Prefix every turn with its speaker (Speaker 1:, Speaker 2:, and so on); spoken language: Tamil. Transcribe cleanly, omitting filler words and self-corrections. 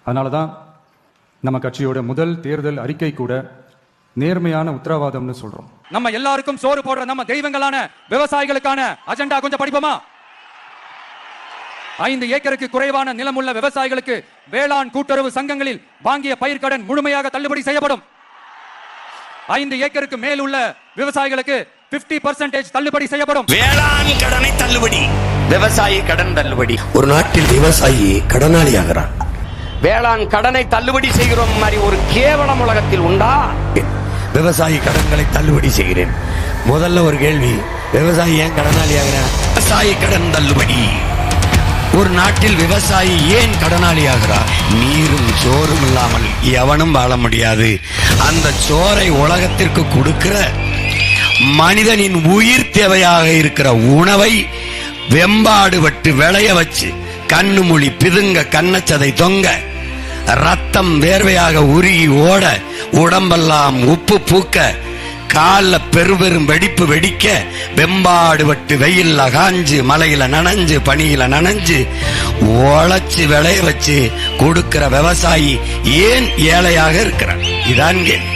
Speaker 1: அதனால தான் நம்ம கட்சியோட முதல் தேர்தல் அறிக்கை கூட நேர்மையான உத்தரவாதம்னு சொல்றோம்.
Speaker 2: நம்ம எல்லாருக்கும் சோறு போடுற நம்ம தெய்வங்களான விவசாயிகளுக்கான அஜெண்டா கொஞ்சம் படிப்போமா? 5 ஏக்கருக்கு குறைவான நிலமுள்ள விவசாயிகளுக்கு வேளாண் கூட்டுறவு சங்கங்களில் வாங்கிய பயிர்க்கடன் முழுமையாக தள்ளுபடி செய்யப்படும். 5 ஏக்கருக்கு மேல் உள்ள விவசாயிகளுக்கு 50% தள்ளுபடி செய்யப்படும்.
Speaker 3: வேளாண் கடனை தள்ளுபடி, விவசாயி கடன் தள்ளுபடி.
Speaker 4: ஒரு நாட்டில் விவசாயி கடனாளி ஆகிறான்.
Speaker 3: வேளாண் கடனை தள்ளுபடி செய்கிறோம் மாதிரி ஒரு கேவலம் உலகத்தில் உண்டா?
Speaker 4: விவசாயி கடன்களை தள்ளுபடி செய்கிறேன். முதல்ல ஒரு கேள்வி, விவசாயி ஏன் கடனாளி ஆகிறான்?
Speaker 3: விவசாயி கடன் தள்ளுபடி.
Speaker 4: ஒரு நாட்டில் விவசாயி ஏன் கடனாளி ஆகிறார்?
Speaker 3: நீரும் சோறும் இல்லாமல் எவனும் வாழ முடியாது. அந்த சோறை உலகத்திற்கு கொடுக்கிற மனிதனின் உயிர் தேவையாக இருக்கிற உணவை வெம்பாடுபட்டு விளைய வச்சு கண்ணு மொழி பிதுங்க கண்ணச்சதை தொங்க ரத்தம் வேர்வையாக உருகி ஓட உடம்பெல்லாம் உப்பு பூக்க கால பெருபெரும் வெடிப்பு வெடிக்க வெம்பாடுபட்டு வெயில்ல காஞ்சு மலையில நனைஞ்சு பனியில நனைஞ்சு உழைச்சு விளைய வச்சு கொடுக்கிற விவசாயி ஏன் ஏழையாக இருக்கிறார்? இதான் கேள்வி.